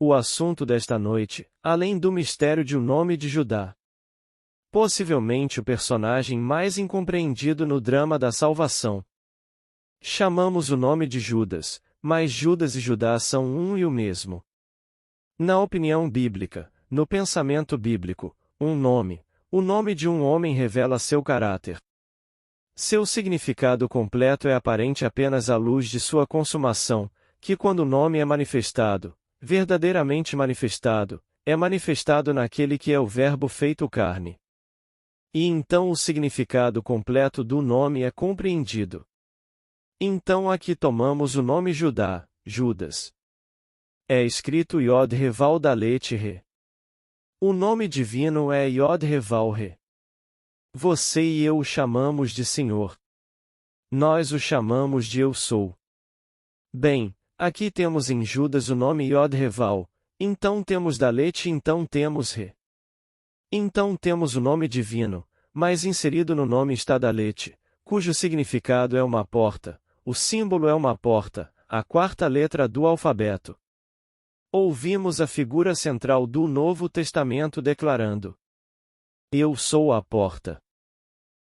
O assunto desta noite, além do mistério de o nome de Judá. Possivelmente o personagem mais incompreendido no drama da salvação. Chamamos o nome de Judas, mas Judas e Judá são um e o mesmo. Na opinião bíblica, no pensamento bíblico, o nome de um homem revela seu caráter. Seu significado completo é aparente apenas à luz de sua consumação, que quando o nome é manifestado, verdadeiramente manifestado, é manifestado naquele que é o Verbo feito carne. E então o significado completo do nome é compreendido. Então aqui tomamos o nome Judá, Judas. É escrito Yod-Reval Dalet Re. O nome divino é Yod-Reval Re. Você e eu o chamamos de Senhor. Nós o chamamos de Eu Sou. Bem, aqui temos em Judas o nome Yod-Reval, então temos Dalet e então temos Re. Então temos o nome divino, mas inserido no nome está Dalet, cujo significado é uma porta, o símbolo é uma porta, a quarta letra do alfabeto. Ouvimos a figura central do Novo Testamento declarando: Eu sou a porta.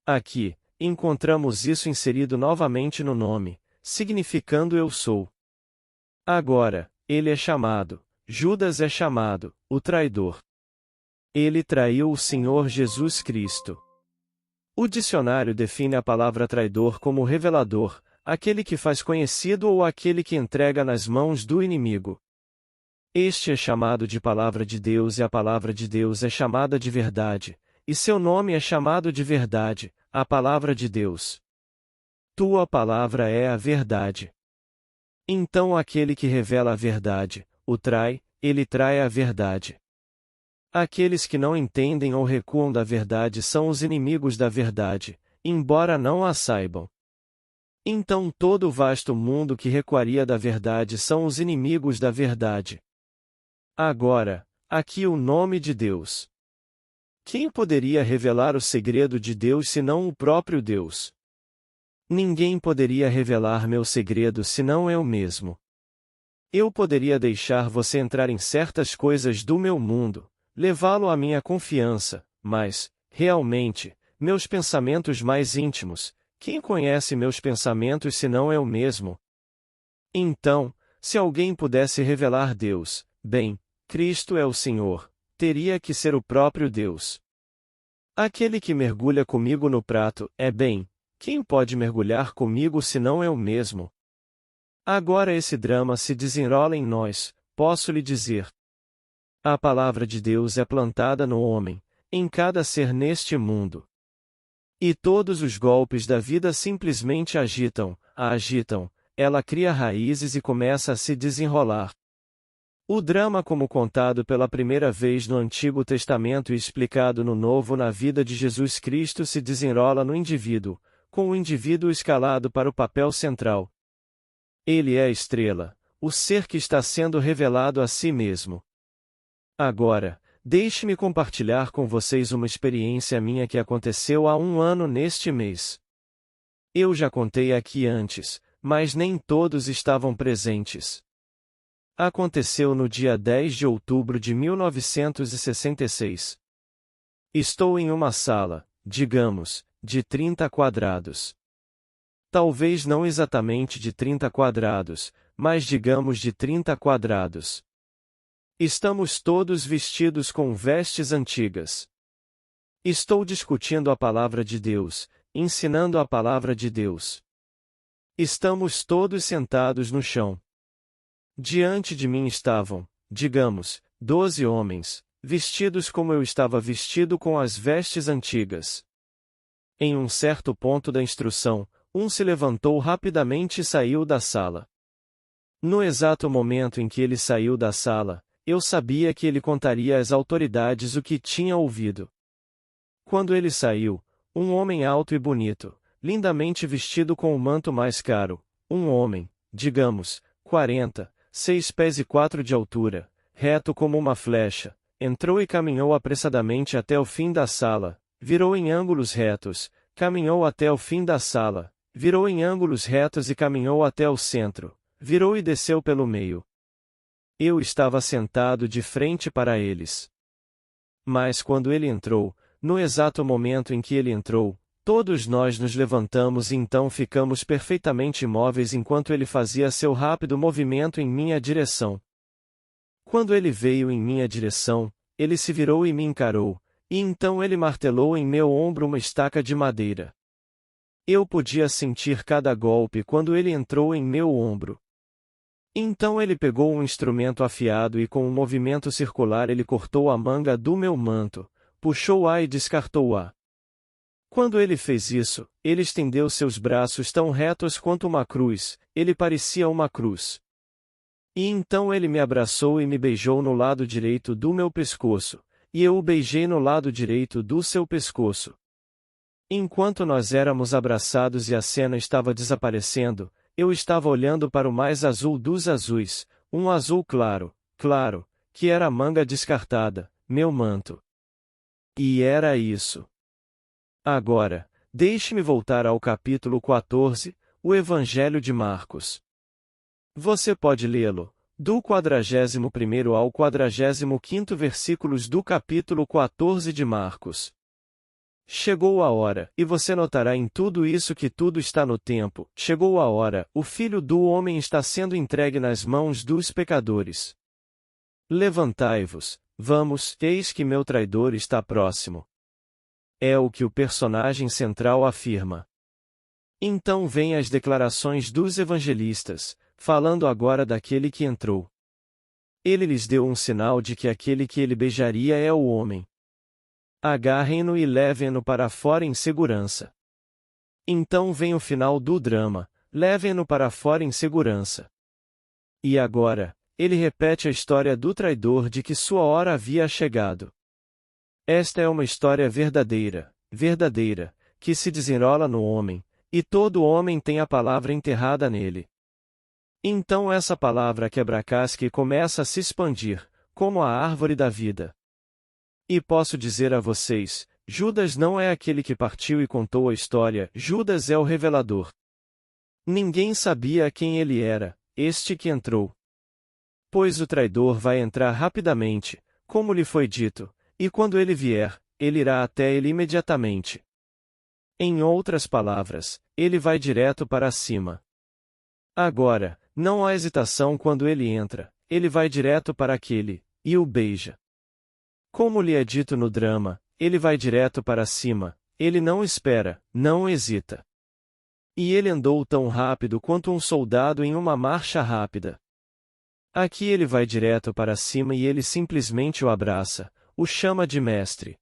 Aqui, encontramos isso inserido novamente no nome, significando Eu sou. Agora, ele é chamado, Judas é chamado, o traidor. Ele traiu o Senhor Jesus Cristo. O dicionário define a palavra traidor como revelador, aquele que faz conhecido ou aquele que entrega nas mãos do inimigo. Este é chamado de palavra de Deus e a palavra de Deus é chamada de verdade, e seu nome é chamado de verdade, a palavra de Deus. Tua palavra é a verdade. Então aquele que revela a verdade, o trai, ele trai a verdade. Aqueles que não entendem ou recuam da verdade são os inimigos da verdade, embora não a saibam. Então todo o vasto mundo que recuaria da verdade são os inimigos da verdade. Agora, aqui o nome de Deus. Quem poderia revelar o segredo de Deus senão o próprio Deus? Ninguém poderia revelar meu segredo senão eu mesmo. Eu poderia deixar você entrar em certas coisas do meu mundo, levá-lo à minha confiança, mas, realmente, meus pensamentos mais íntimos, quem conhece meus pensamentos senão eu mesmo? Então, se alguém pudesse revelar Deus, bem, Cristo é o Senhor, teria que ser o próprio Deus. Aquele que mergulha comigo no prato, quem pode mergulhar comigo senão eu mesmo? Agora esse drama se desenrola em nós, posso lhe dizer. A palavra de Deus é plantada no homem, em cada ser neste mundo. E todos os golpes da vida simplesmente a agitam, ela cria raízes e começa a se desenrolar. O drama como contado pela primeira vez no Antigo Testamento e explicado no Novo na vida de Jesus Cristo se desenrola no indivíduo, com o indivíduo escalado para o papel central. Ele é a estrela, o ser que está sendo revelado a si mesmo. Agora, deixe-me compartilhar com vocês uma experiência minha que aconteceu há um ano neste mês. Eu já contei aqui antes, mas nem todos estavam presentes. Aconteceu no dia 10 de outubro de 1966. Estou em uma sala, digamos, de 30 quadrados. Talvez não exatamente de 30 quadrados, mas digamos de 30 quadrados. Estamos todos vestidos com vestes antigas. Estou discutindo a palavra de Deus, ensinando a palavra de Deus. Estamos todos sentados no chão. Diante de mim estavam, digamos, 12 homens, vestidos como eu estava vestido com as vestes antigas. Em um certo ponto da instrução, um se levantou rapidamente e saiu da sala. No exato momento em que ele saiu da sala, eu sabia que ele contaria às autoridades o que tinha ouvido. Quando ele saiu, um homem alto e bonito, lindamente vestido com o manto mais caro, um homem, digamos, 6 pés e 4 de altura, reto como uma flecha, entrou e caminhou apressadamente até o fim da sala, virou em ângulos retos, caminhou até o fim da sala, virou em ângulos retos e caminhou até o centro, virou e desceu pelo meio. Eu estava sentado de frente para eles. Mas quando ele entrou, no exato momento em que ele entrou, todos nós nos levantamos e então ficamos perfeitamente imóveis enquanto ele fazia seu rápido movimento em minha direção. Quando ele veio em minha direção, ele se virou e me encarou, e então ele martelou em meu ombro uma estaca de madeira. Eu podia sentir cada golpe quando ele entrou em meu ombro. Então ele pegou um instrumento afiado e com um movimento circular ele cortou a manga do meu manto, puxou-a e descartou-a. Quando ele fez isso, ele estendeu seus braços tão retos quanto uma cruz, ele parecia uma cruz. E então ele me abraçou e me beijou no lado direito do meu pescoço, e eu o beijei no lado direito do seu pescoço. Enquanto nós éramos abraçados e a cena estava desaparecendo, eu estava olhando para o mais azul dos azuis, um azul claro, claro, que era a manga descartada, meu manto. E era isso. Agora, deixe-me voltar ao capítulo 14, o Evangelho de Marcos. Você pode lê-lo, do 41º ao 45º versículos do capítulo 14 de Marcos. Chegou a hora, e você notará em tudo isso que tudo está no tempo. Chegou a hora, o Filho do Homem está sendo entregue nas mãos dos pecadores. Levantai-vos, vamos, eis que meu traidor está próximo. É o que o personagem central afirma. Então vêm as declarações dos evangelistas, falando agora daquele que entrou. Ele lhes deu um sinal de que aquele que ele beijaria é o homem. Agarrem-no e levem-no para fora em segurança. Então vem o final do drama, levem-no para fora em segurança. E agora, ele repete a história do traidor de que sua hora havia chegado. Esta é uma história verdadeira, verdadeira, que se desenrola no homem, e todo homem tem a palavra enterrada nele. Então essa palavra quebra a casca e começa a se expandir, como a árvore da vida. E posso dizer a vocês, Judas não é aquele que partiu e contou a história, Judas é o revelador. Ninguém sabia quem ele era, este que entrou. Pois o traidor vai entrar rapidamente, como lhe foi dito, e quando ele vier, ele irá até ele imediatamente. Em outras palavras, ele vai direto para cima. Agora, não há hesitação quando ele entra, ele vai direto para aquele, e o beija. Como lhe é dito no drama, ele vai direto para cima, ele não espera, não hesita. E ele andou tão rápido quanto um soldado em uma marcha rápida. Aqui ele vai direto para cima e ele simplesmente o abraça, o chama de mestre.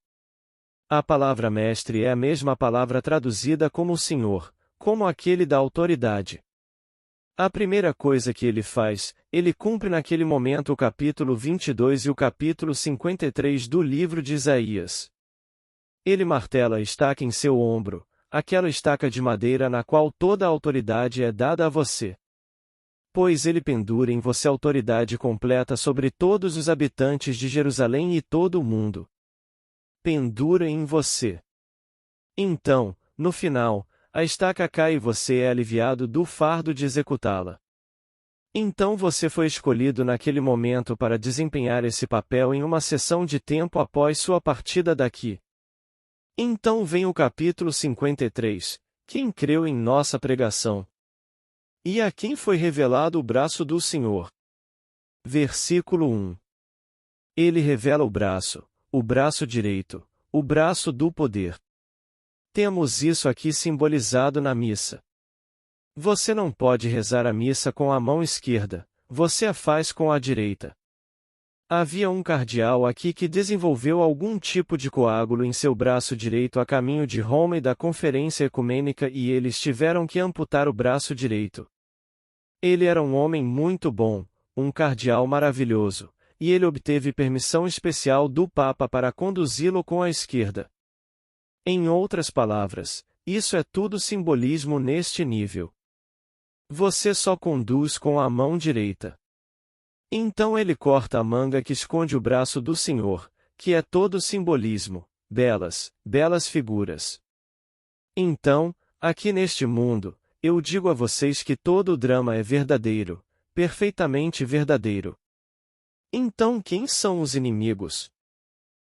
A palavra mestre é a mesma palavra traduzida como Senhor, como aquele da autoridade. A primeira coisa que ele faz, ele cumpre naquele momento o capítulo 22 e o capítulo 53 do livro de Isaías. Ele martela a estaca em seu ombro, aquela estaca de madeira na qual toda a autoridade é dada a você. Pois ele pendura em você autoridade completa sobre todos os habitantes de Jerusalém e todo o mundo. Pendura em você. Então, no final, a estaca cai e você é aliviado do fardo de executá-la. Então você foi escolhido naquele momento para desempenhar esse papel em uma sessão de tempo após sua partida daqui. Então vem o capítulo 53, quem creu em nossa pregação? E a quem foi revelado o braço do Senhor? Versículo 1. Ele revela o braço direito, o braço do poder. Temos isso aqui simbolizado na missa. Você não pode rezar a missa com a mão esquerda, você a faz com a direita. Havia um cardeal aqui que desenvolveu algum tipo de coágulo em seu braço direito a caminho de Roma e da Conferência Ecumênica e eles tiveram que amputar o braço direito. Ele era um homem muito bom, um cardeal maravilhoso, e ele obteve permissão especial do Papa para conduzi-lo com a esquerda. Em outras palavras, isso é tudo simbolismo neste nível. Você só conduz com a mão direita. Então ele corta a manga que esconde o braço do Senhor, que é todo simbolismo, belas figuras. Então, aqui neste mundo, eu digo a vocês que todo o drama é verdadeiro, perfeitamente verdadeiro. Então quem são os inimigos?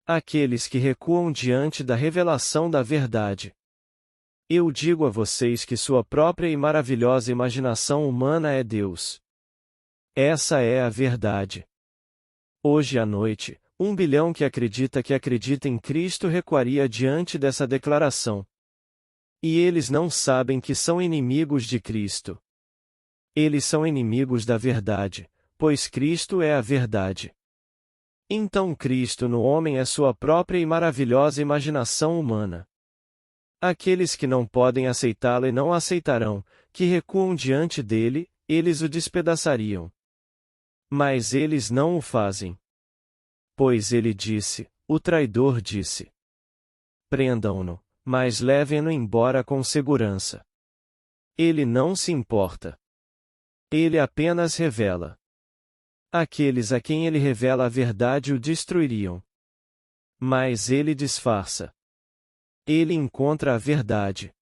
Aqueles que recuam diante da revelação da verdade. Eu digo a vocês que sua própria e maravilhosa imaginação humana é Deus. Essa é a verdade. Hoje à noite, 1 bilhão que acredita em Cristo recuaria diante dessa declaração. E eles não sabem que são inimigos de Cristo. Eles são inimigos da verdade, pois Cristo é a verdade. Então Cristo no homem é sua própria e maravilhosa imaginação humana. Aqueles que não podem aceitá-lo e não aceitarão, que recuam diante dele, eles o despedaçariam. Mas eles não o fazem. Pois ele disse, o traidor disse: prendam-no, mas levem-no embora com segurança. Ele não se importa. Ele apenas revela. Aqueles a quem ele revela a verdade o destruiriam. Mas ele disfarça. Ele encontra a verdade.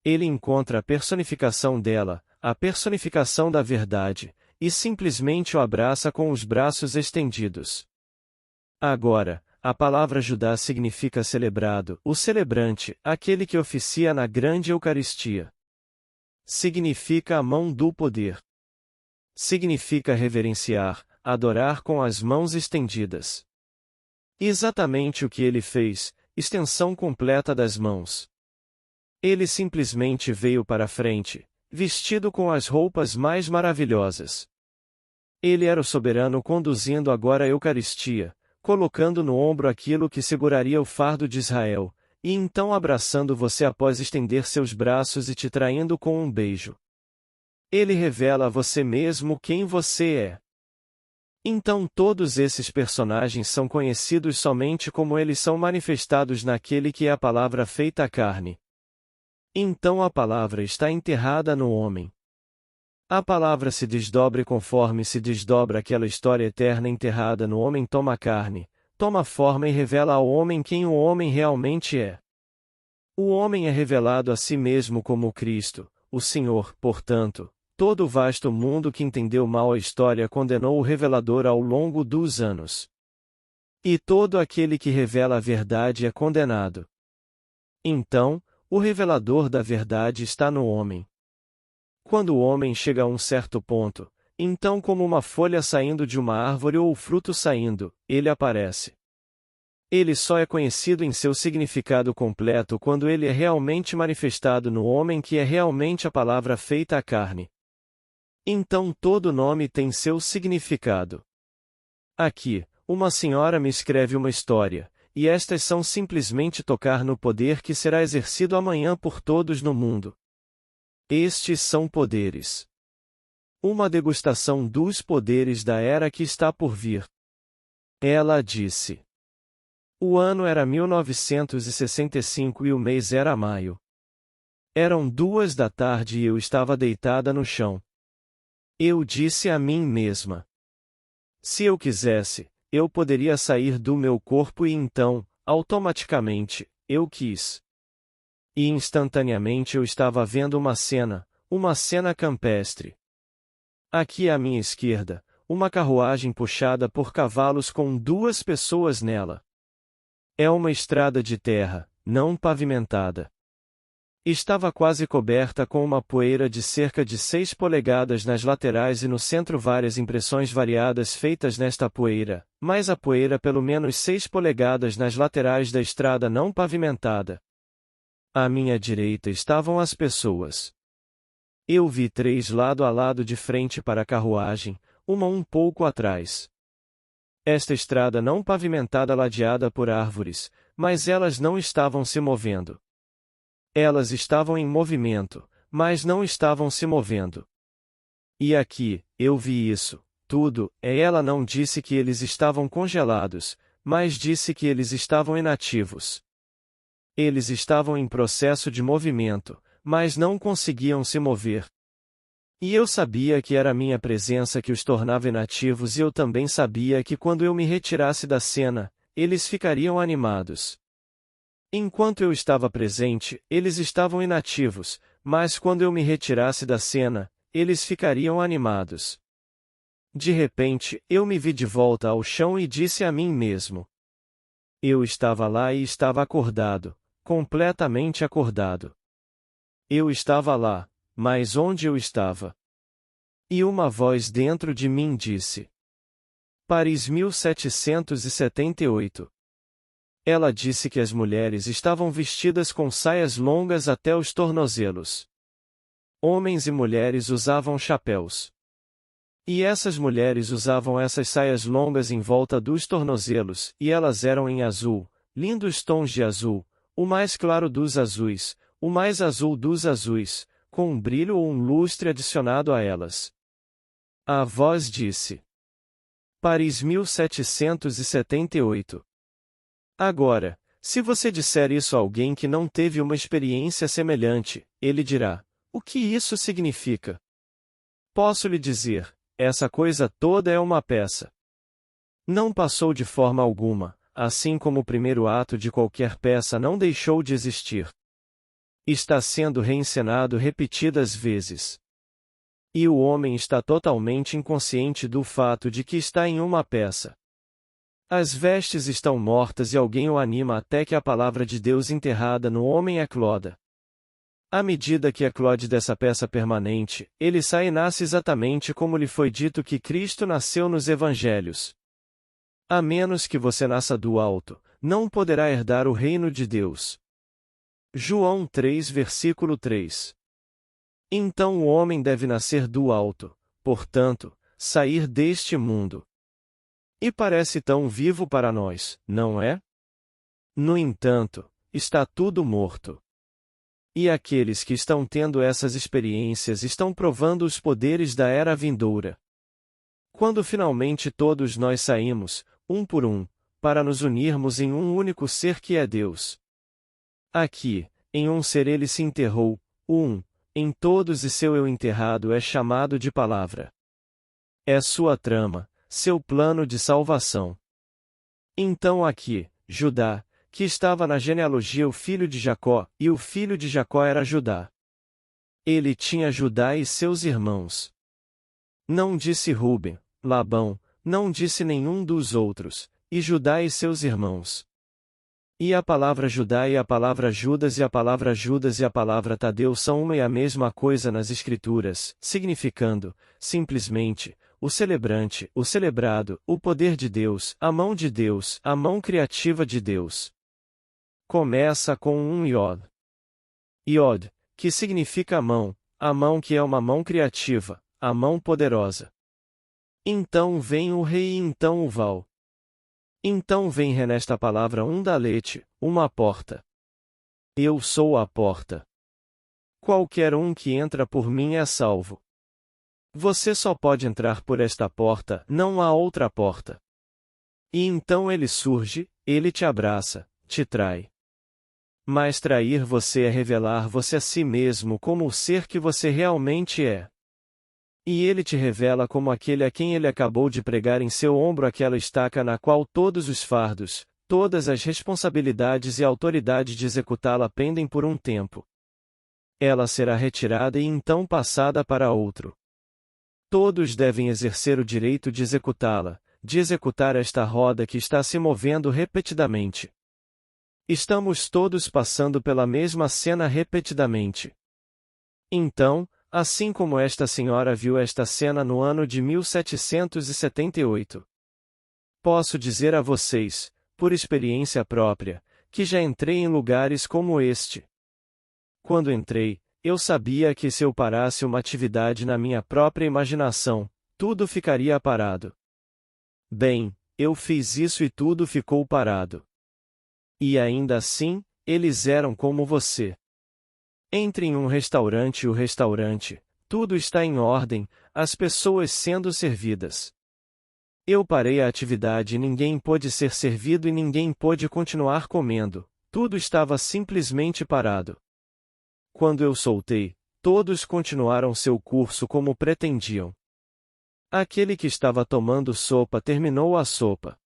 Ele encontra a personificação dela, a personificação da verdade, e simplesmente o abraça com os braços estendidos. Agora, a palavra Judá significa celebrado, o celebrante, aquele que oficia na grande Eucaristia. Significa a mão do poder. Significa reverenciar, adorar com as mãos estendidas. Exatamente o que ele fez, extensão completa das mãos. Ele simplesmente veio para frente, vestido com as roupas mais maravilhosas. Ele era o soberano conduzindo agora a Eucaristia, colocando no ombro aquilo que seguraria o fardo de Israel, e então abraçando você após estender seus braços e te traindo com um beijo. Ele revela a você mesmo quem você é. Então todos esses personagens são conhecidos somente como eles são manifestados naquele que é a palavra feita carne. Então a palavra está enterrada no homem. A palavra se desdobra e conforme se desdobra aquela história eterna enterrada no homem toma carne, toma forma e revela ao homem quem o homem realmente é. O homem é revelado a si mesmo como o Cristo, o Senhor, portanto. Todo o vasto mundo que entendeu mal a história condenou o revelador ao longo dos anos. E todo aquele que revela a verdade é condenado. Então, o revelador da verdade está no homem. Quando o homem chega a um certo ponto, então como uma folha saindo de uma árvore ou o fruto saindo, ele aparece. Ele só é conhecido em seu significado completo quando ele é realmente manifestado no homem que é realmente a palavra feita à carne. Então todo nome tem seu significado. Aqui, uma senhora me escreve uma história, e estas são simplesmente tocar no poder que será exercido amanhã por todos no mundo. Estes são poderes. Uma degustação dos poderes da era que está por vir. Ela disse. O ano era 1965 e o mês era maio. Eram 2 da tarde e eu estava deitada no chão. Eu disse a mim mesma. Se eu quisesse, eu poderia sair do meu corpo e então, automaticamente, eu quis. E instantaneamente eu estava vendo uma cena campestre. Aqui à minha esquerda, uma carruagem puxada por cavalos com 2 pessoas nela. É uma estrada de terra, não pavimentada. Estava quase coberta com uma poeira de cerca de 6 polegadas nas laterais e no centro várias impressões variadas feitas nesta poeira, mais a poeira pelo menos 6 polegadas nas laterais da estrada não pavimentada. À minha direita estavam as pessoas. Eu vi 3 lado a lado de frente para a carruagem, uma um pouco atrás. Esta estrada não pavimentada ladeada por árvores, mas elas não estavam se movendo. Elas estavam em movimento, mas não estavam se movendo. E aqui, eu vi isso, tudo, ela não disse que eles estavam congelados, mas disse que eles estavam inativos. Eles estavam em processo de movimento, mas não conseguiam se mover. E eu sabia que era a minha presença que os tornava inativos e eu também sabia que quando eu me retirasse da cena, eles ficariam animados. Enquanto eu estava presente, eles estavam inativos, mas quando eu me retirasse da cena, eles ficariam animados. De repente, eu me vi de volta ao chão e disse a mim mesmo: eu estava lá e estava acordado, completamente acordado. Eu estava lá, mas onde eu estava? E uma voz dentro de mim disse: Paris 1778. Ela disse que as mulheres estavam vestidas com saias longas até os tornozelos. Homens e mulheres usavam chapéus. E essas mulheres usavam essas saias longas em volta dos tornozelos, e elas eram em azul, lindos tons de azul, o mais claro dos azuis, o mais azul dos azuis, com um brilho ou um lustre adicionado a elas. A voz disse: Paris 1778. Agora, se você disser isso a alguém que não teve uma experiência semelhante, ele dirá: o que isso significa? Posso lhe dizer, essa coisa toda é uma peça. Não passou de forma alguma, assim como o primeiro ato de qualquer peça não deixou de existir. Está sendo reencenado repetidas vezes. E o homem está totalmente inconsciente do fato de que está em uma peça. As vestes estão mortas e alguém o anima até que a palavra de Deus enterrada no homem ecloda. À medida que eclode dessa peça permanente, ele sai e nasce exatamente como lhe foi dito que Cristo nasceu nos evangelhos. A menos que você nasça do alto, não poderá herdar o reino de Deus. João 3 versículo 3. Então o homem deve nascer do alto, portanto, sair deste mundo. E parece tão vivo para nós, não é? No entanto, está tudo morto. E aqueles que estão tendo essas experiências estão provando os poderes da era vindoura. Quando finalmente todos nós saímos, um por um, para nos unirmos em um único ser que é Deus. Aqui, em um ser ele se enterrou, em todos e seu eu enterrado é chamado de palavra. É sua trama, seu plano de salvação. Então aqui, Judá, que estava na genealogia o filho de Jacó, e o filho de Jacó era Judá. Ele tinha Judá e seus irmãos. Não disse Ruben, Labão, não disse nenhum dos outros, e Judá e seus irmãos. E a palavra Judá e a palavra Judas e a palavra Judas e a palavra Tadeu são uma e a mesma coisa nas Escrituras, significando, simplesmente, o celebrante, o celebrado, o poder de Deus, a mão de Deus, a mão criativa de Deus. Começa com um Yod. Yod, que significa mão que é uma mão criativa, a mão poderosa. Então vem o rei e então o Val. Então vem Ré nesta palavra Dalete, uma porta. Eu sou a porta. Qualquer um que entra por mim é salvo. Você só pode entrar por esta porta, não há outra porta. E então ele surge, ele te abraça, te trai. Mas trair você é revelar você a si mesmo como o ser que você realmente é. E ele te revela como aquele a quem ele acabou de pregar em seu ombro aquela estaca na qual todos os fardos, todas as responsabilidades e a autoridade de executá-la pendem por um tempo. Ela será retirada e então passada para outro. Todos devem exercer o direito de executá-la, de executar esta roda que está se movendo repetidamente. Estamos todos passando pela mesma cena repetidamente. Então, assim como esta senhora viu esta cena no ano de 1778. Posso dizer a vocês, por experiência própria, que já entrei em lugares como este. Quando entrei, eu sabia que se eu parasse uma atividade na minha própria imaginação, tudo ficaria parado. Bem, eu fiz isso e tudo ficou parado. E ainda assim, eles eram como você. Entre em um restaurante e o restaurante, tudo está em ordem, as pessoas sendo servidas. Eu parei a atividade e ninguém pôde ser servido e ninguém pôde continuar comendo, tudo estava simplesmente parado. Quando eu soltei, todos continuaram seu curso como pretendiam. Aquele que estava tomando sopa terminou a sopa.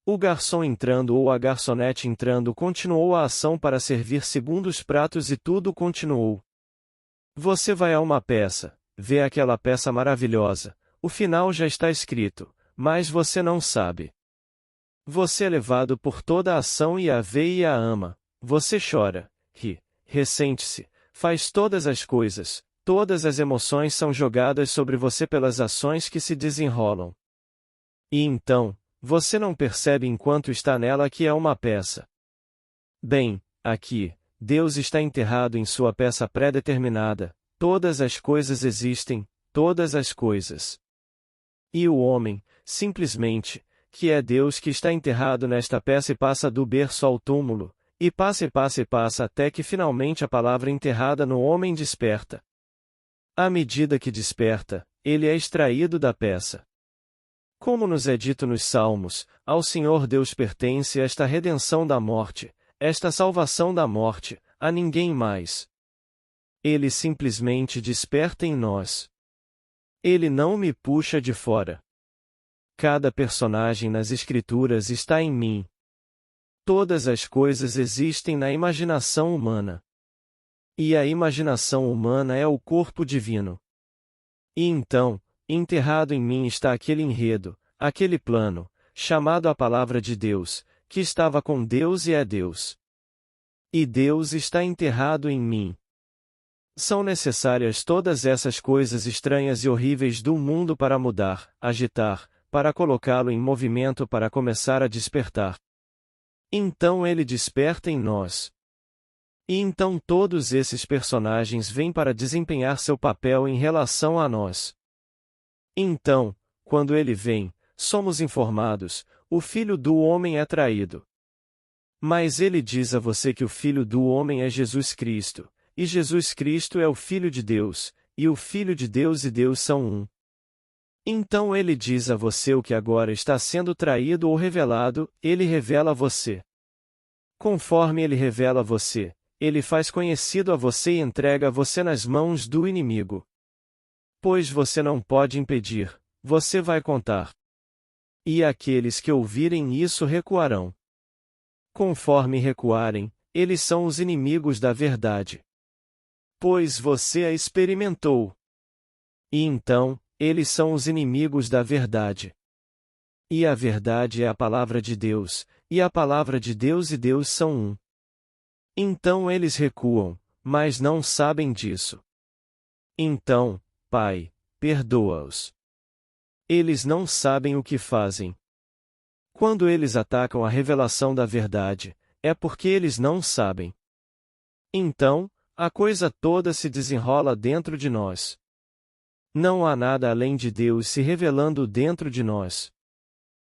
O garçom entrando ou a garçonete entrando continuou a ação para servir segundo os pratos e tudo continuou. Você vai a uma peça, vê aquela peça maravilhosa, o final já está escrito, mas você não sabe. Você é levado por toda a ação e a vê e a ama, você chora, ri, ressente-se, faz todas as coisas, todas as emoções são jogadas sobre você pelas ações que se desenrolam. E então, você não percebe enquanto está nela que é uma peça. Bem, aqui, Deus está enterrado em sua peça pré-determinada, todas as coisas existem, todas as coisas. E o homem, simplesmente, que é Deus que está enterrado nesta peça e passa do berço ao túmulo, e passa até que finalmente a palavra enterrada no homem desperta. À medida que desperta, ele é extraído da peça. Como nos é dito nos Salmos, ao Senhor Deus pertence esta redenção da morte, esta salvação da morte, a ninguém mais. Ele simplesmente desperta em nós. Ele não me puxa de fora. Cada personagem nas Escrituras está em mim. Todas as coisas existem na imaginação humana. E a imaginação humana é o corpo divino. E então, enterrado em mim está aquele enredo, aquele plano, chamado a Palavra de Deus, que estava com Deus e é Deus. E Deus está enterrado em mim. São necessárias todas essas coisas estranhas e horríveis do mundo para mudar, agitar, para colocá-lo em movimento para começar a despertar. Então ele desperta em nós. E então todos esses personagens vêm para desempenhar seu papel em relação a nós. Então, quando ele vem, somos informados, o Filho do Homem é traído. Mas ele diz a você que o Filho do Homem é Jesus Cristo, e Jesus Cristo é o Filho de Deus, e o Filho de Deus e Deus são um. Então ele diz a você o que agora está sendo traído ou revelado, ele revela a você. Conforme ele revela a você, ele faz conhecido a você e entrega a você nas mãos do inimigo. Pois você não pode impedir, você vai contar. E aqueles que ouvirem isso recuarão. Conforme recuarem, eles são os inimigos da verdade. Pois você a experimentou. E então, eles são os inimigos da verdade. E a verdade é a palavra de Deus, e a palavra de Deus e Deus são um. Então eles recuam, mas não sabem disso. Então, Pai, perdoa-os. Eles não sabem o que fazem. Quando eles atacam a revelação da verdade, é porque eles não sabem. Então, a coisa toda se desenrola dentro de nós. Não há nada além de Deus se revelando dentro de nós.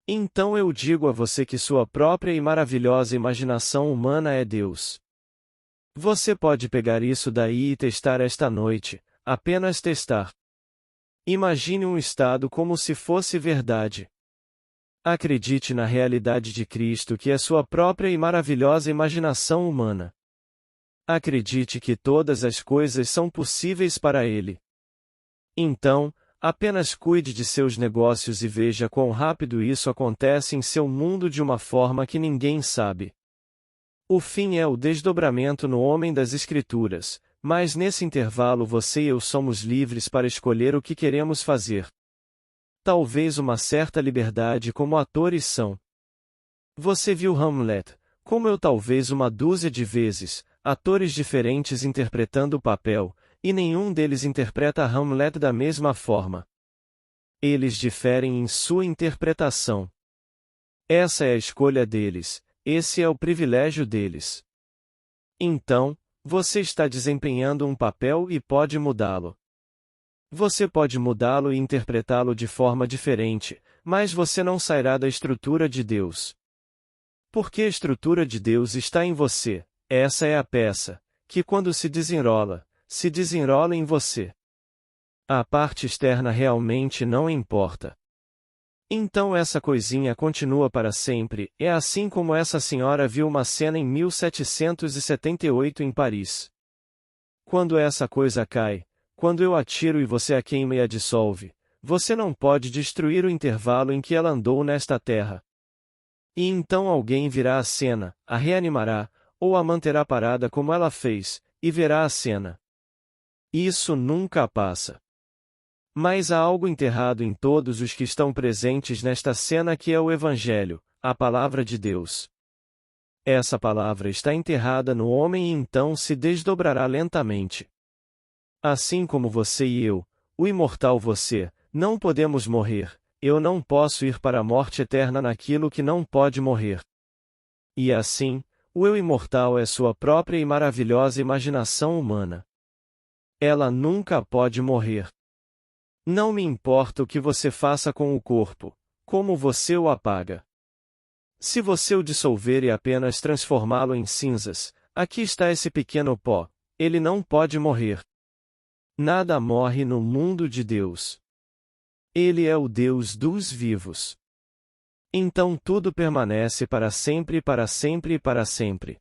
Então eu digo a você que sua própria e maravilhosa imaginação humana é Deus. Você pode pegar isso daí e testar esta noite, apenas testar. Imagine um estado como se fosse verdade. Acredite na realidade de Cristo que é sua própria e maravilhosa imaginação humana. Acredite que todas as coisas são possíveis para Ele. Então, apenas cuide de seus negócios e veja quão rápido isso acontece em seu mundo de uma forma que ninguém sabe. O fim é o desdobramento no homem das Escrituras, mas nesse intervalo você e eu somos livres para escolher o que queremos fazer. Talvez uma certa liberdade como atores são. Você viu Hamlet, como eu talvez uma dúzia de vezes, atores diferentes interpretando o papel, e nenhum deles interpreta Hamlet da mesma forma. Eles diferem em sua interpretação. Essa é a escolha deles, esse é o privilégio deles. Então, você está desempenhando um papel e pode mudá-lo. Você pode mudá-lo e interpretá-lo de forma diferente, mas você não sairá da estrutura de Deus. Porque a estrutura de Deus está em você, essa é a peça, que quando se desenrola em você. A parte externa realmente não importa. Então essa coisinha continua para sempre, é assim como essa senhora viu uma cena em 1778 em Paris. Quando essa coisa cai, quando eu atiro e você a queima e a dissolve, você não pode destruir o intervalo em que ela andou nesta terra. E então alguém virá a cena, a reanimará, ou a manterá parada como ela fez, e verá a cena. Isso nunca passa. Mas há algo enterrado em todos os que estão presentes nesta cena que é o Evangelho, a palavra de Deus. Essa palavra está enterrada no homem e então se desdobrará lentamente. Assim como você e eu, o imortal você, não podemos morrer, eu não posso ir para a morte eterna naquilo que não pode morrer. E assim, o eu imortal é sua própria e maravilhosa imaginação humana. Ela nunca pode morrer. Não me importa o que você faça com o corpo, como você o apaga. Se você o dissolver e apenas transformá-lo em cinzas, aqui está esse pequeno pó, ele não pode morrer. Nada morre no mundo de Deus. Ele é o Deus dos vivos. Então tudo permanece para sempre e para sempre e para sempre.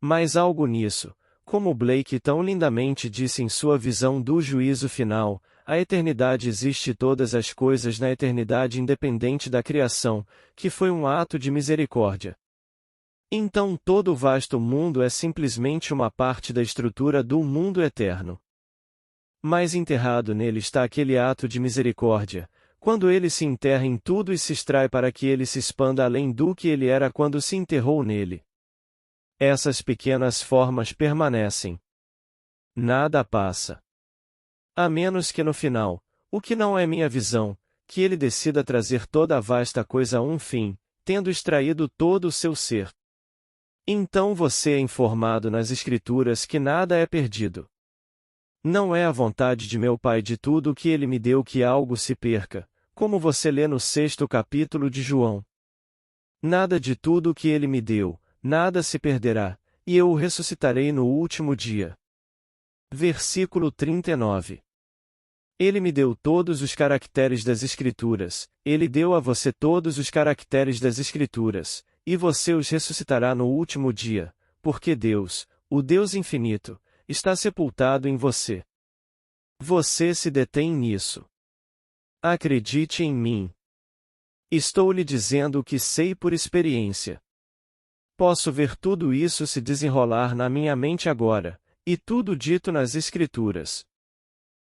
Mas algo nisso, como Blake tão lindamente disse em sua visão do juízo final, a eternidade existe todas as coisas na eternidade independente da criação, que foi um ato de misericórdia. Então todo o vasto mundo é simplesmente uma parte da estrutura do mundo eterno. Mas enterrado nele está aquele ato de misericórdia, quando ele se enterra em tudo e se extrai para que ele se expanda além do que ele era quando se enterrou nele. Essas pequenas formas permanecem. Nada passa. A menos que no final, o que não é minha visão, que ele decida trazer toda a vasta coisa a um fim, tendo extraído todo o seu ser. Então você é informado nas Escrituras que nada é perdido. Não é a vontade de meu Pai de tudo o que ele me deu que algo se perca, como você lê no 6º capítulo de João. Nada de tudo o que ele me deu, nada se perderá, e eu o ressuscitarei no último dia. Versículo 39. Ele me deu todos os caracteres das Escrituras, ele deu a você todos os caracteres das Escrituras, e você os ressuscitará no último dia, porque Deus, o Deus infinito, está sepultado em você. Você se detém nisso. Acredite em mim. Estou lhe dizendo o que sei por experiência. Posso ver tudo isso se desenrolar na minha mente agora, e tudo dito nas Escrituras.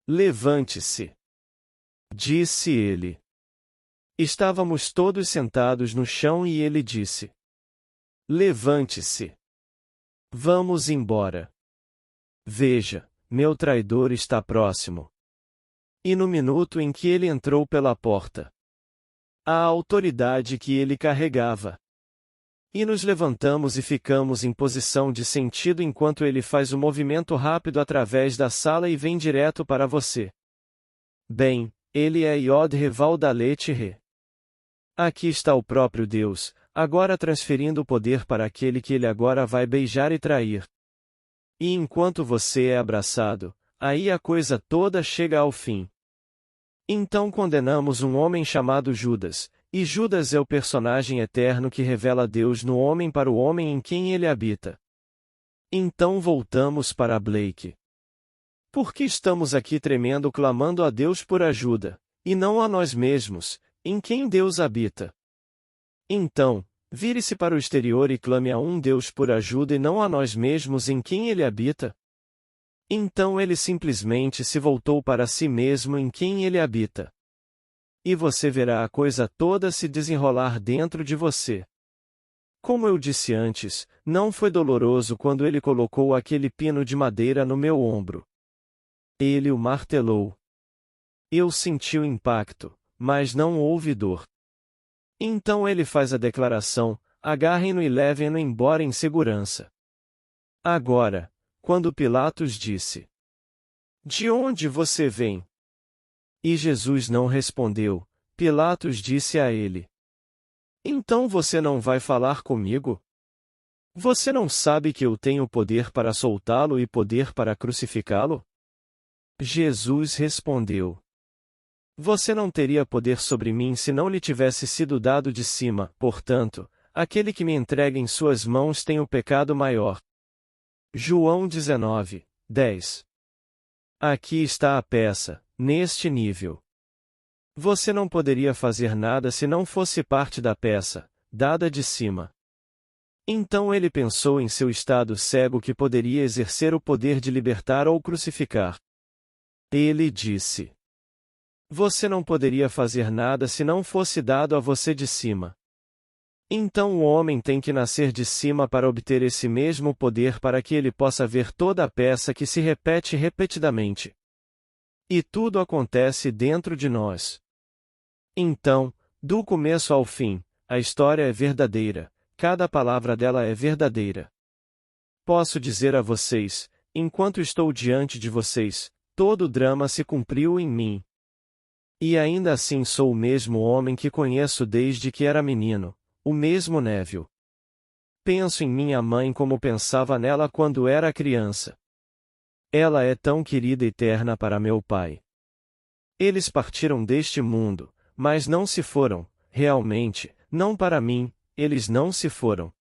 Levante-se, disse ele. Estávamos todos sentados no chão e ele disse: Levante-se. Vamos embora. Veja, meu traidor está próximo. E no minuto em que ele entrou pela porta, a autoridade que ele carregava. E nos levantamos e ficamos em posição de sentido enquanto ele faz o movimento rápido através da sala e vem direto para você. Bem, ele é Yod-He-Vav Dalet-He. Aqui está o próprio Deus, agora transferindo o poder para aquele que ele agora vai beijar e trair. E enquanto você é abraçado, aí a coisa toda chega ao fim. Então condenamos um homem chamado Judas, e Judas é o personagem eterno que revela Deus no homem para o homem em quem ele habita. Então voltamos para Blake. Por que estamos aqui tremendo clamando a Deus por ajuda, e não a nós mesmos, em quem Deus habita? Então, vire-se para o exterior e clame a um Deus por ajuda e não a nós mesmos em quem ele habita. Então ele simplesmente se voltou para si mesmo em quem ele habita. E você verá a coisa toda se desenrolar dentro de você. Como eu disse antes, não foi doloroso quando ele colocou aquele pino de madeira no meu ombro. Ele o martelou. Eu senti o impacto, mas não houve dor. Então ele faz a declaração: agarrem-no e levem-no embora em segurança. Agora, quando Pilatos disse: De onde você vem? E Jesus não respondeu, Pilatos disse a ele: Então você não vai falar comigo? Você não sabe que eu tenho poder para soltá-lo e poder para crucificá-lo? Jesus respondeu: Você não teria poder sobre mim se não lhe tivesse sido dado de cima, portanto, aquele que me entrega em suas mãos tem o pecado maior. João 19, 10. Aqui está a peça, neste nível. Você não poderia fazer nada se não fosse parte da peça, dada de cima. Então ele pensou em seu estado cego que poderia exercer o poder de libertar ou crucificar. Ele disse: Você não poderia fazer nada se não fosse dado a você de cima. Então o homem tem que nascer de cima para obter esse mesmo poder para que ele possa ver toda a peça que se repete repetidamente. E tudo acontece dentro de nós. Então, do começo ao fim, a história é verdadeira, cada palavra dela é verdadeira. Posso dizer a vocês, enquanto estou diante de vocês, todo o drama se cumpriu em mim. E ainda assim sou o mesmo homem que conheço desde que era menino, o mesmo Neville. Penso em minha mãe como pensava nela quando era criança. Ela é tão querida e terna para meu pai. Eles partiram deste mundo, mas não se foram, realmente, não para mim, eles não se foram.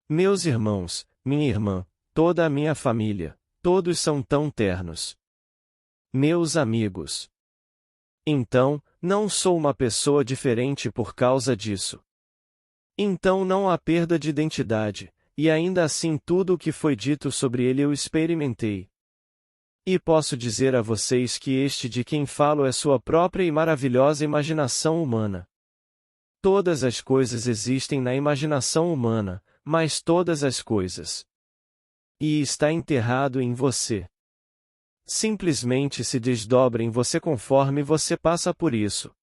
Meus irmãos, minha irmã, toda a minha família, todos são tão ternos. Meus amigos. Então, não sou uma pessoa diferente por causa disso. Então não há perda de identidade, e ainda assim tudo o que foi dito sobre ele eu experimentei. E posso dizer a vocês que este de quem falo é sua própria e maravilhosa imaginação humana. Todas as coisas existem na imaginação humana, mas todas as coisas. E está enterrado em você. Simplesmente se desdobra em você conforme você passa por isso.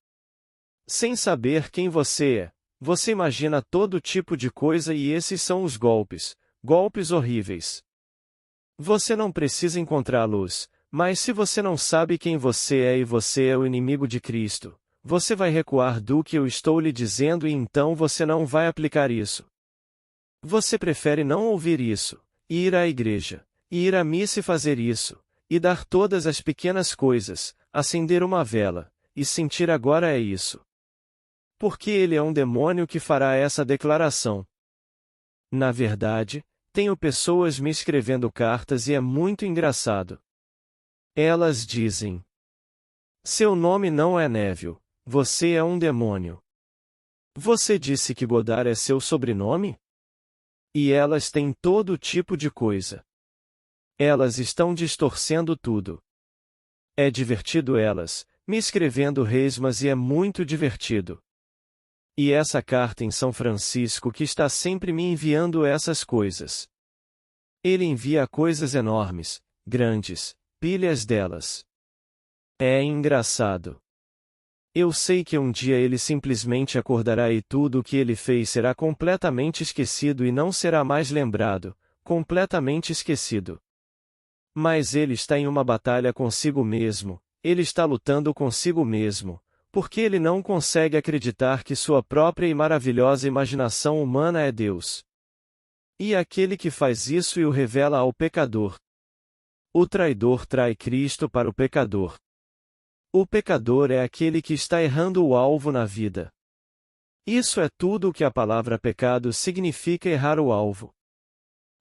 Sem saber quem você é, você imagina todo tipo de coisa e esses são os golpes, golpes horríveis. Você não precisa encontrá-los, mas se você não sabe quem você é e você é o inimigo de Cristo, você vai recuar do que eu estou lhe dizendo e então você não vai aplicar isso. Você prefere não ouvir isso, e ir à igreja, e ir à missa e fazer isso, e dar todas as pequenas coisas, acender uma vela, e sentir agora é isso. Porque ele é um demônio que fará essa declaração. Na verdade, tenho pessoas me escrevendo cartas e é muito engraçado. Elas dizem: seu nome não é Neville, você é um demônio. Você disse que Godard é seu sobrenome? E elas têm todo tipo de coisa. Elas estão distorcendo tudo. É divertido elas, me escrevendo resmas e é muito divertido. E essa carta em São Francisco que está sempre me enviando essas coisas. Ele envia coisas enormes, grandes, pilhas delas. É engraçado. Eu sei que um dia ele simplesmente acordará e tudo o que ele fez será completamente esquecido e não será mais lembrado, completamente esquecido. Mas ele está em uma batalha consigo mesmo, ele está lutando consigo mesmo, porque ele não consegue acreditar que sua própria e maravilhosa imaginação humana é Deus. E aquele que faz isso e o revela ao pecador. O traidor trai Cristo para o pecador. O pecador é aquele que está errando o alvo na vida. Isso é tudo o que a palavra pecado significa: errar o alvo.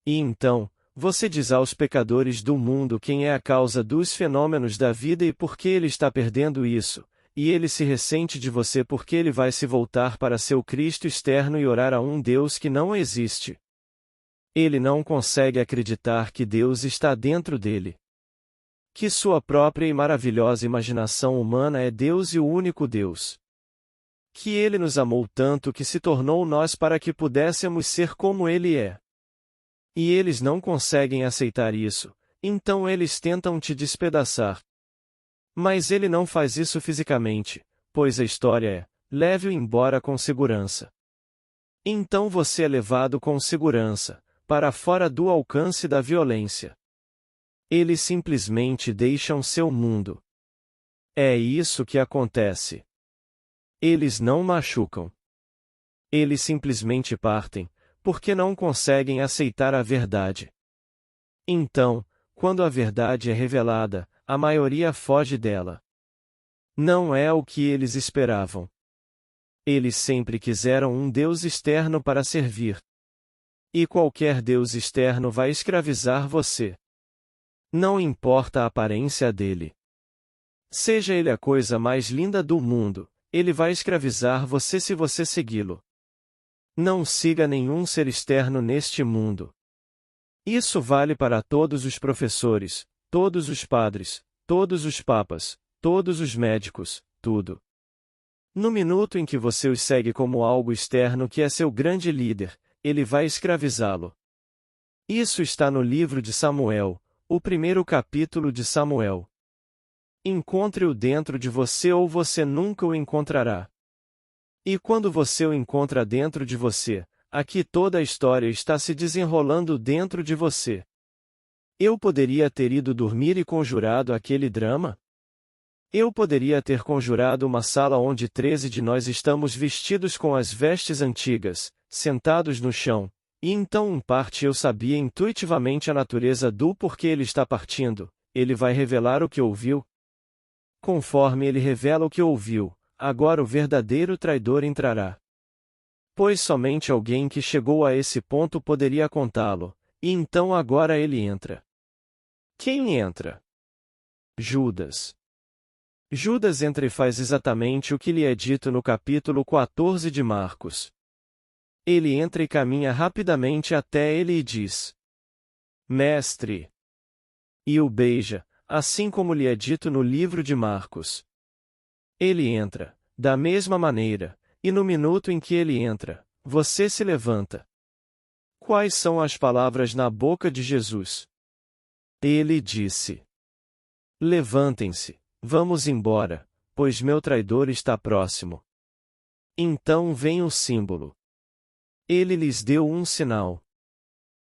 E então, você diz aos pecadores do mundo quem é a causa dos fenômenos da vida e por que ele está perdendo isso, e ele se ressente de você porque ele vai se voltar para seu Cristo externo e orar a um Deus que não existe. Ele não consegue acreditar que Deus está dentro dele. Que sua própria e maravilhosa imaginação humana é Deus e o único Deus. Que ele nos amou tanto que se tornou nós para que pudéssemos ser como ele é. E eles não conseguem aceitar isso, então eles tentam te despedaçar. Mas ele não faz isso fisicamente, pois a história é: leve-o embora com segurança. Então você é levado com segurança, para fora do alcance da violência. Eles simplesmente deixam seu mundo. É isso que acontece. Eles não machucam. Eles simplesmente partem, porque não conseguem aceitar a verdade. Então, quando a verdade é revelada, a maioria foge dela. Não é o que eles esperavam. Eles sempre quiseram um Deus externo para servir. E qualquer Deus externo vai escravizar você. Não importa a aparência dele. Seja ele a coisa mais linda do mundo, ele vai escravizar você se você segui-lo. Não siga nenhum ser externo neste mundo. Isso vale para todos os professores, todos os padres, todos os papas, todos os médicos, tudo. No minuto em que você os segue como algo externo que é seu grande líder, ele vai escravizá-lo. Isso está no livro de Samuel, o primeiro capítulo de Samuel. Encontre-o dentro de você ou você nunca o encontrará. E quando você o encontra dentro de você, aqui toda a história está se desenrolando dentro de você. Eu poderia ter ido dormir e conjurado aquele drama? Eu poderia ter conjurado uma sala onde 13 de nós estamos vestidos com as vestes antigas, sentados no chão, e então parte eu sabia intuitivamente a natureza do porquê ele está partindo, ele vai revelar o que ouviu. Conforme ele revela o que ouviu, agora o verdadeiro traidor entrará. Pois somente alguém que chegou a esse ponto poderia contá-lo, e então agora ele entra. Quem entra? Judas. Judas entra e faz exatamente o que lhe é dito no capítulo 14 de Marcos. Ele entra e caminha rapidamente até ele e diz: Mestre! E o beija, assim como lhe é dito no livro de Marcos. Ele entra, da mesma maneira, e no minuto em que ele entra, você se levanta. Quais são as palavras na boca de Jesus? Ele disse: Levantem-se, vamos embora, pois meu traidor está próximo. Então vem o símbolo. Ele lhes deu um sinal.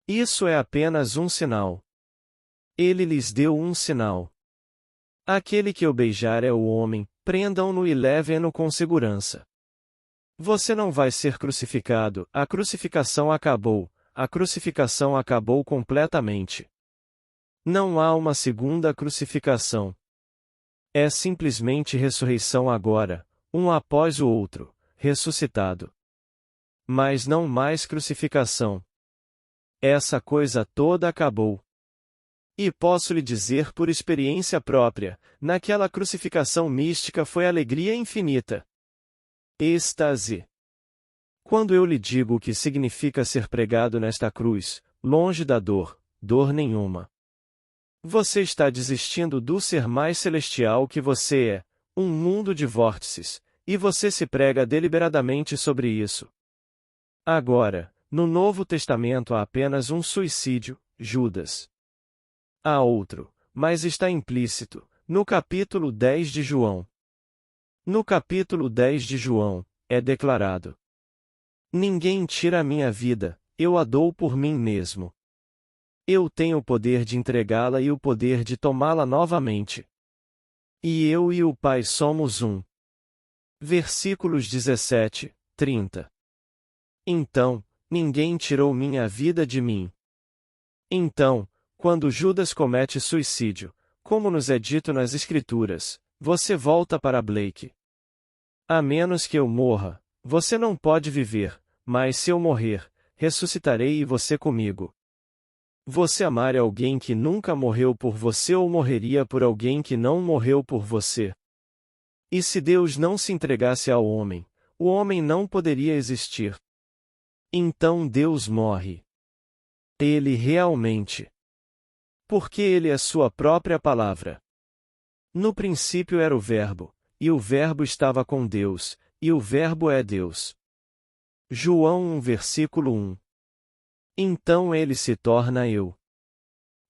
Isso é apenas um sinal. Ele lhes deu um sinal. Aquele que o beijar é o homem, prendam-no e levem-no com segurança. Você não vai ser crucificado, a crucificação acabou completamente. Não há uma segunda crucificação. É simplesmente ressurreição agora, um após o outro, ressuscitado. Mas não mais crucificação. Essa coisa toda acabou. E posso lhe dizer por experiência própria, naquela crucificação mística foi alegria infinita. Êxtase. Quando eu lhe digo o que significa ser pregado nesta cruz, longe da dor nenhuma. Você está desistindo do ser mais celestial que você é, um mundo de vórtices, e você se prega deliberadamente sobre isso. Agora, no Novo Testamento há apenas um suicídio, Judas. Há outro, mas está implícito, no capítulo 10 de João. No capítulo 10 de João, é declarado: Ninguém tira a minha vida, eu a dou por mim mesmo. Eu tenho o poder de entregá-la e o poder de tomá-la novamente. E eu e o Pai somos um. Versículos 17, 30. Então, ninguém tirou minha vida de mim. Então, quando Judas comete suicídio, como nos é dito nas Escrituras, você volta para Blake. A menos que eu morra, você não pode viver, mas se eu morrer, ressuscitarei e você comigo. Você amar alguém que nunca morreu por você ou morreria por alguém que não morreu por você? E se Deus não se entregasse ao homem, o homem não poderia existir. Então Deus morre. Ele realmente. Porque ele é sua própria palavra. No princípio era o Verbo, e o Verbo estava com Deus, e o Verbo é Deus. João 1 versículo 1. Então ele se torna eu.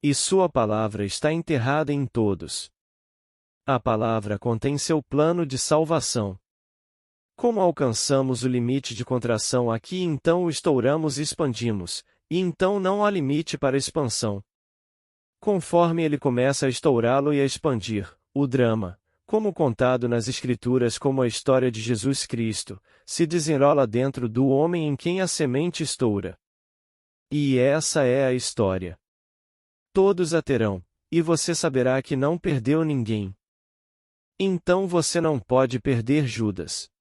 E sua palavra está enterrada em todos. A palavra contém seu plano de salvação. Como alcançamos o limite de contração aqui, então o estouramos e expandimos, e então não há limite para expansão. Conforme ele começa a estourá-lo e a expandir, o drama, como contado nas Escrituras como a história de Jesus Cristo, se desenrola dentro do homem em quem a semente estoura. E essa é a história. Todos a terão, e você saberá que não perdeu ninguém. Então você não pode perder Judas.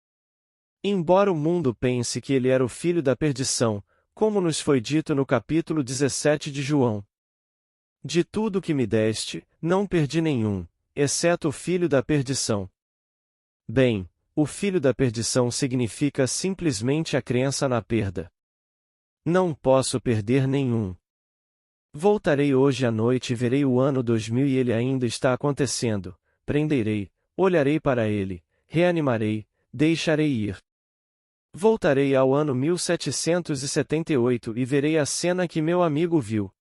Embora o mundo pense que ele era o filho da perdição, como nos foi dito no capítulo 17 de João. De tudo que me deste, não perdi nenhum, exceto o filho da perdição. Bem, o filho da perdição significa simplesmente a crença na perda. Não posso perder nenhum. Voltarei hoje à noite e verei o ano 2000 e ele ainda está acontecendo. Prenderei, olharei para ele, reanimarei, deixarei ir. Voltarei ao ano 1778 e verei a cena que meu amigo viu.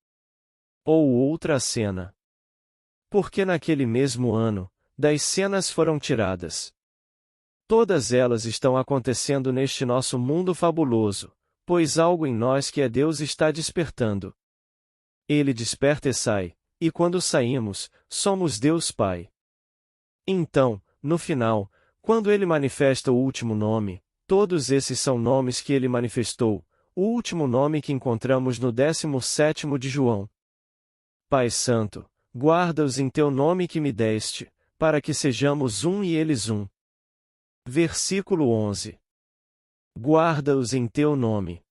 Ou outra cena. Porque naquele mesmo ano, 10 cenas foram tiradas. Todas elas estão acontecendo neste nosso mundo fabuloso, pois algo em nós que é Deus está despertando. Ele desperta e sai, e quando saímos, somos Deus Pai. Então, no final, quando ele manifesta o último nome, todos esses são nomes que ele manifestou, o último nome que encontramos no 17º de João. Pai Santo, guarda-os em teu nome que me deste, para que sejamos um e eles um. Versículo 11. Guarda-os em teu nome.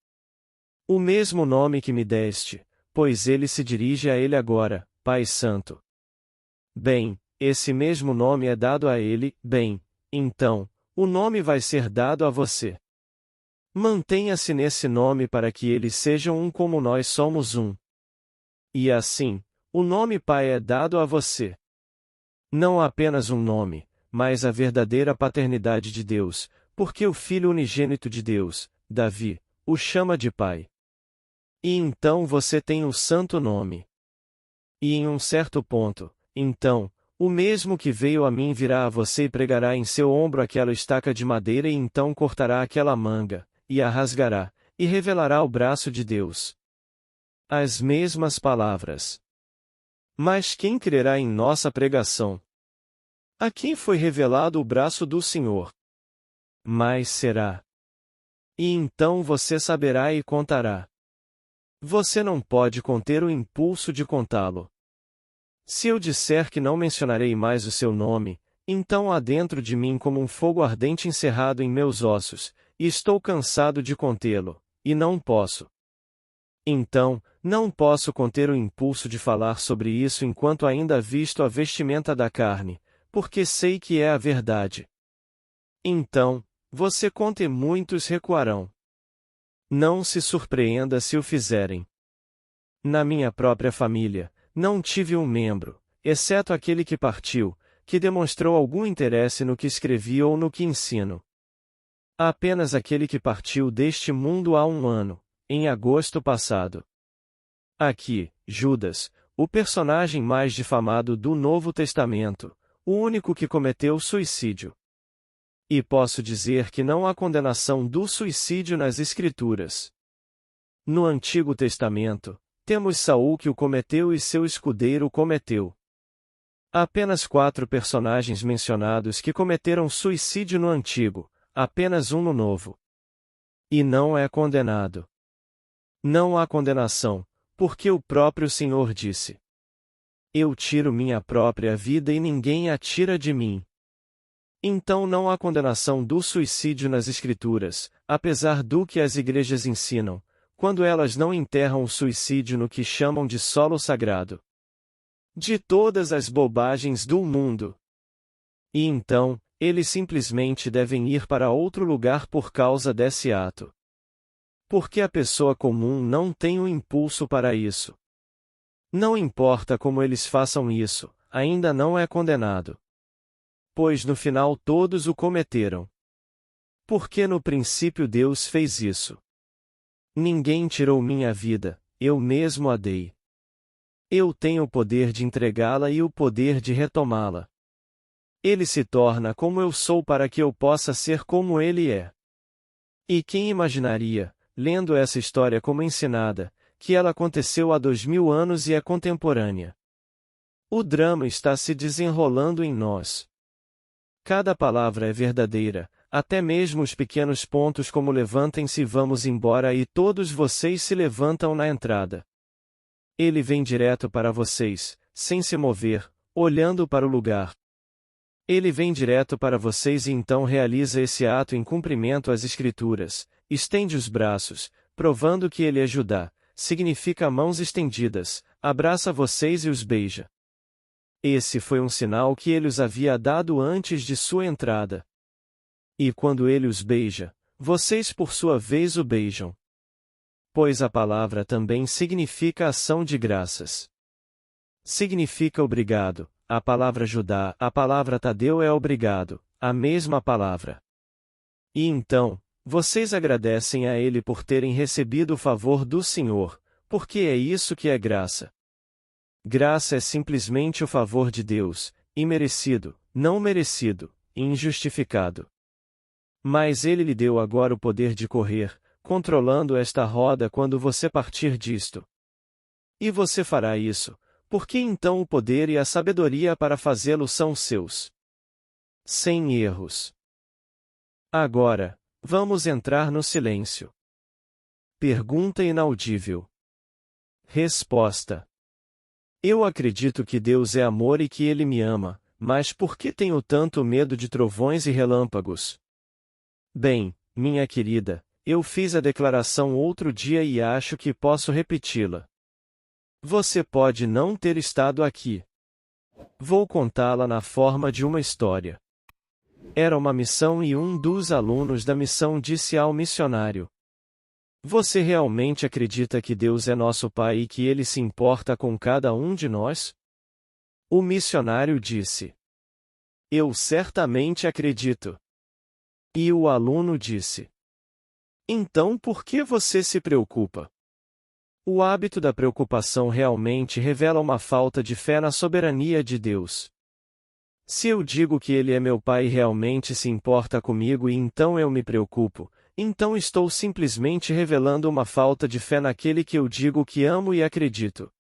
O mesmo nome que me deste, pois ele se dirige a ele agora, Pai Santo. Bem, esse mesmo nome é dado a ele, bem, então, o nome vai ser dado a você. Mantenha-se nesse nome para que eles sejam um como nós somos um. E assim, o nome Pai é dado a você. Não apenas um nome, mas a verdadeira paternidade de Deus, porque o Filho unigênito de Deus, Davi, o chama de Pai. E então você tem o santo nome. E em um certo ponto, então, o mesmo que veio a mim virá a você e pregará em seu ombro aquela estaca de madeira e então cortará aquela manga, e a rasgará, e revelará o braço de Deus. As mesmas palavras. Mas quem crerá em nossa pregação? A quem foi revelado o braço do Senhor? Mas será. E então você saberá e contará. Você não pode conter o impulso de contá-lo. Se eu disser que não mencionarei mais o seu nome, então há dentro de mim como um fogo ardente encerrado em meus ossos, e estou cansado de contê-lo, e não posso. Então, não posso conter o impulso de falar sobre isso enquanto ainda visto a vestimenta da carne, porque sei que é a verdade. Então, você conta e muitos recuarão. Não se surpreenda se o fizerem. Na minha própria família, não tive um membro, exceto aquele que partiu, que demonstrou algum interesse no que escrevi ou no que ensino. Apenas aquele que partiu deste mundo há um ano, em agosto passado. Aqui, Judas, o personagem mais difamado do Novo Testamento, o único que cometeu suicídio. E posso dizer que não há condenação do suicídio nas Escrituras. No Antigo Testamento, temos Saul que o cometeu e seu escudeiro o cometeu. Há apenas 4 personagens mencionados que cometeram suicídio no Antigo, apenas um no Novo. E não é condenado. Não há condenação, porque o próprio Senhor disse: Eu tiro minha própria vida e ninguém a tira de mim. Então não há condenação do suicídio nas Escrituras, apesar do que as igrejas ensinam, quando elas não enterram o suicídio no que chamam de solo sagrado. De todas as bobagens do mundo. E então, eles simplesmente devem ir para outro lugar por causa desse ato. Porque a pessoa comum não tem o impulso para isso. Não importa como eles façam isso, ainda não é condenado. Pois no final todos o cometeram. Porque no princípio Deus fez isso. Ninguém tirou minha vida, eu mesmo a dei. Eu tenho o poder de entregá-la e o poder de retomá-la. Ele se torna como eu sou para que eu possa ser como ele é. E quem imaginaria, lendo essa história como ensinada, que ela aconteceu há 2000 anos e é contemporânea? O drama está se desenrolando em nós. Cada palavra é verdadeira, até mesmo os pequenos pontos como levantem-se e vamos embora e todos vocês se levantam na entrada. Ele vem direto para vocês, sem se mover, olhando para o lugar. Ele vem direto para vocês e então realiza esse ato em cumprimento às Escrituras, estende os braços, provando que ele é Judá, significa mãos estendidas, abraça vocês e os beija. Esse foi um sinal que ele os havia dado antes de sua entrada. E quando ele os beija, vocês por sua vez o beijam. Pois a palavra também significa ação de graças. Significa obrigado, a palavra Judá, a palavra Tadeu é obrigado, a mesma palavra. E então, vocês agradecem a ele por terem recebido o favor do Senhor, porque é isso que é graça. Graça é simplesmente o favor de Deus, imerecido, não merecido, injustificado. Mas ele lhe deu agora o poder de correr, controlando esta roda quando você partir disto. E você fará isso, porque então o poder e a sabedoria para fazê-lo são seus. Sem erros. Agora, vamos entrar no silêncio. Pergunta inaudível. Resposta. Eu acredito que Deus é amor e que Ele me ama, mas por que tenho tanto medo de trovões e relâmpagos? Bem, minha querida, eu fiz a declaração outro dia e acho que posso repeti-la. Você pode não ter estado aqui. Vou contá-la na forma de uma história. Era uma missão e um dos alunos da missão disse ao missionário: Você realmente acredita que Deus é nosso Pai e que Ele se importa com cada um de nós? O missionário disse: Eu certamente acredito. E o aluno disse: Então por que você se preocupa? O hábito da preocupação realmente revela uma falta de fé na soberania de Deus. Se eu digo que Ele é meu Pai e realmente se importa comigo e então eu me preocupo, então estou simplesmente revelando uma falta de fé naquele que eu digo que amo e acredito.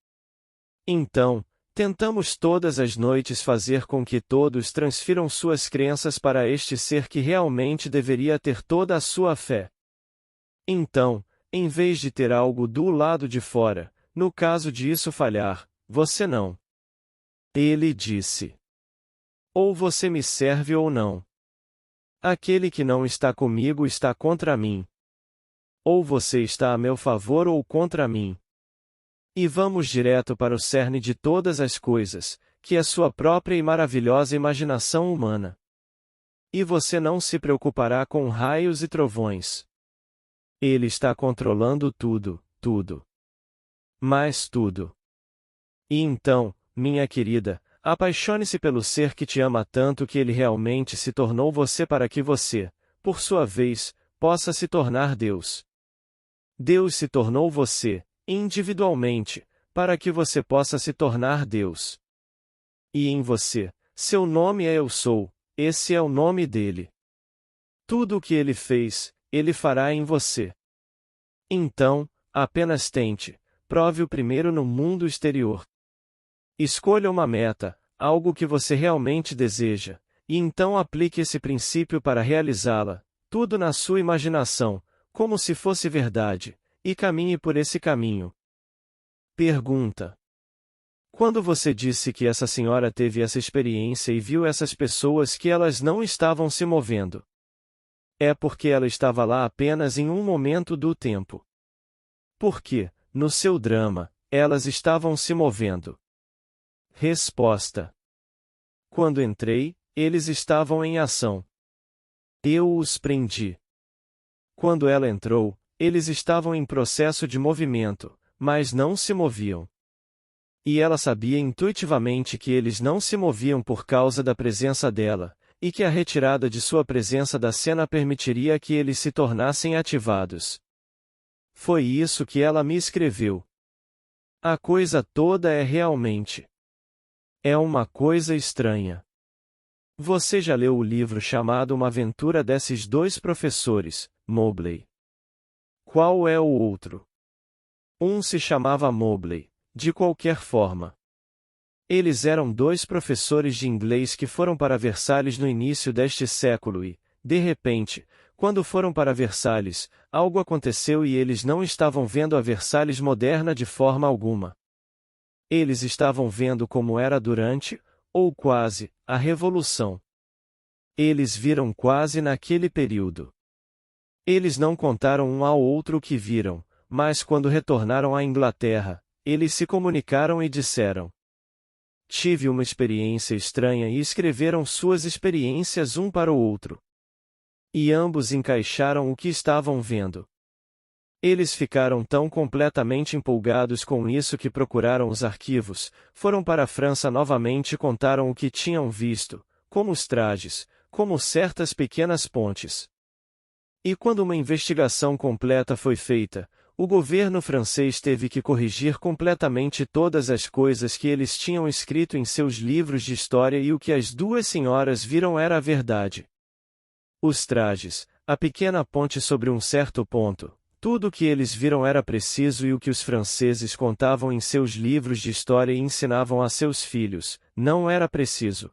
Então, tentamos todas as noites fazer com que todos transfiram suas crenças para este ser que realmente deveria ter toda a sua fé. Então, em vez de ter algo do lado de fora, no caso de isso falhar, você não. Ele disse: Ou você me serve ou não. Aquele que não está comigo está contra mim. Ou você está a meu favor ou contra mim. E vamos direto para o cerne de todas as coisas, que é sua própria e maravilhosa imaginação humana. E você não se preocupará com raios e trovões. Ele está controlando tudo, tudo. Mas tudo. E então, minha querida, apaixone-se pelo ser que te ama tanto que ele realmente se tornou você para que você, por sua vez, possa se tornar Deus. Deus se tornou você, individualmente, para que você possa se tornar Deus. E em você, seu nome é Eu Sou, esse é o nome dele. Tudo o que ele fez, ele fará em você. Então, apenas tente, prove-o primeiro no mundo exterior. Escolha uma meta, algo que você realmente deseja, e então aplique esse princípio para realizá-la, tudo na sua imaginação, como se fosse verdade, e caminhe por esse caminho. Pergunta: Quando você disse que essa senhora teve essa experiência e viu essas pessoas que elas não estavam se movendo? É porque ela estava lá apenas em um momento do tempo. Porque, no seu drama, elas estavam se movendo. Resposta: Quando entrei, eles estavam em ação. Eu os prendi. Quando ela entrou, eles estavam em processo de movimento, mas não se moviam. E ela sabia intuitivamente que eles não se moviam por causa da presença dela, e que a retirada de sua presença da cena permitiria que eles se tornassem ativados. Foi isso que ela me escreveu. A coisa toda é realmente. É uma coisa estranha. Você já leu o livro chamado Uma Aventura desses dois professores, Mobley? Qual é o outro? Um se chamava Mobley, de qualquer forma. Eles eram dois professores de inglês que foram para Versalhes no início deste século e, de repente, quando foram para Versalhes, algo aconteceu e eles não estavam vendo a Versalhes moderna de forma alguma. Eles estavam vendo como era durante, ou quase, a Revolução. Eles viram quase naquele período. Eles não contaram um ao outro o que viram, mas quando retornaram à Inglaterra, eles se comunicaram e disseram: Tive uma experiência estranha e escreveram suas experiências um para o outro. E ambos encaixaram o que estavam vendo. Eles ficaram tão completamente empolgados com isso que procuraram os arquivos, foram para a França novamente e contaram o que tinham visto, como os trajes, como certas pequenas pontes. E quando uma investigação completa foi feita, o governo francês teve que corrigir completamente todas as coisas que eles tinham escrito em seus livros de história e o que as duas senhoras viram era a verdade. Os trajes, a pequena ponte sobre um certo ponto, tudo o que eles viram era preciso e o que os franceses contavam em seus livros de história e ensinavam a seus filhos, não era preciso.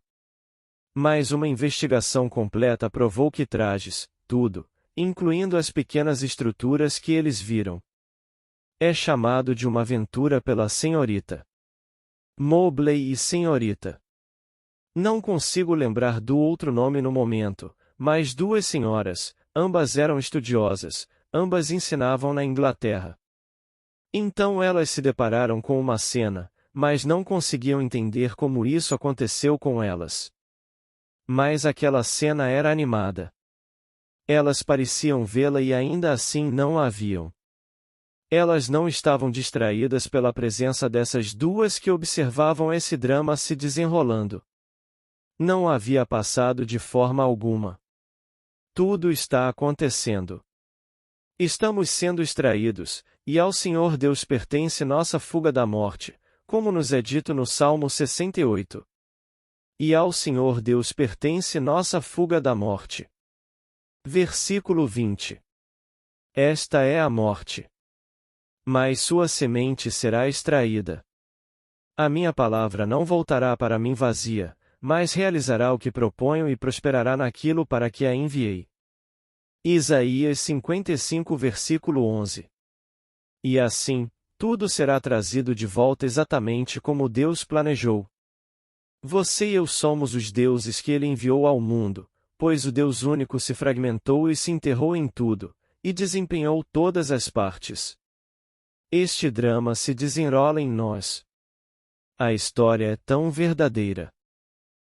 Mas uma investigação completa provou que trajes, tudo, incluindo as pequenas estruturas que eles viram, é chamado de uma aventura pela senhorita Mobley e senhorita. Não consigo lembrar do outro nome no momento, mas duas senhoras, ambas eram estudiosas, ambas ensinavam na Inglaterra. Então elas se depararam com uma cena, mas não conseguiam entender como isso aconteceu com elas. Mas aquela cena era animada. Elas pareciam vê-la e ainda assim não a viam. Elas não estavam distraídas pela presença dessas duas que observavam esse drama se desenrolando. Não havia passado de forma alguma. Tudo está acontecendo. Estamos sendo extraídos, e ao Senhor Deus pertence nossa fuga da morte, como nos é dito no Salmo 68. E ao Senhor Deus pertence nossa fuga da morte. Versículo 20. Esta é a morte. Mas sua semente será extraída. A minha palavra não voltará para mim vazia, mas realizará o que proponho e prosperará naquilo para que a enviei. Isaías 55 versículo 11. E assim, tudo será trazido de volta exatamente como Deus planejou. Você e eu somos os deuses que Ele enviou ao mundo, pois o Deus único se fragmentou e se enterrou em tudo, e desempenhou todas as partes. Este drama se desenrola em nós. A história é tão verdadeira.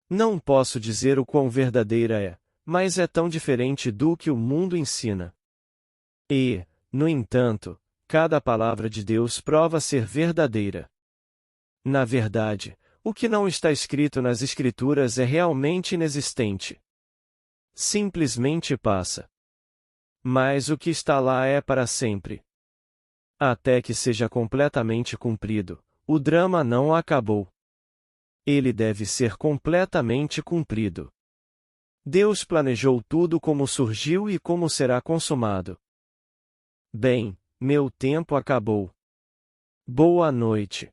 Não posso dizer o quão verdadeira é, mas é tão diferente do que o mundo ensina. E, no entanto, cada palavra de Deus prova ser verdadeira. Na verdade, o que não está escrito nas Escrituras é realmente inexistente. Simplesmente passa. Mas o que está lá é para sempre. Até que seja completamente cumprido, o drama não acabou. Ele deve ser completamente cumprido. Deus planejou tudo como surgiu e como será consumado. Bem, meu tempo acabou. Boa noite.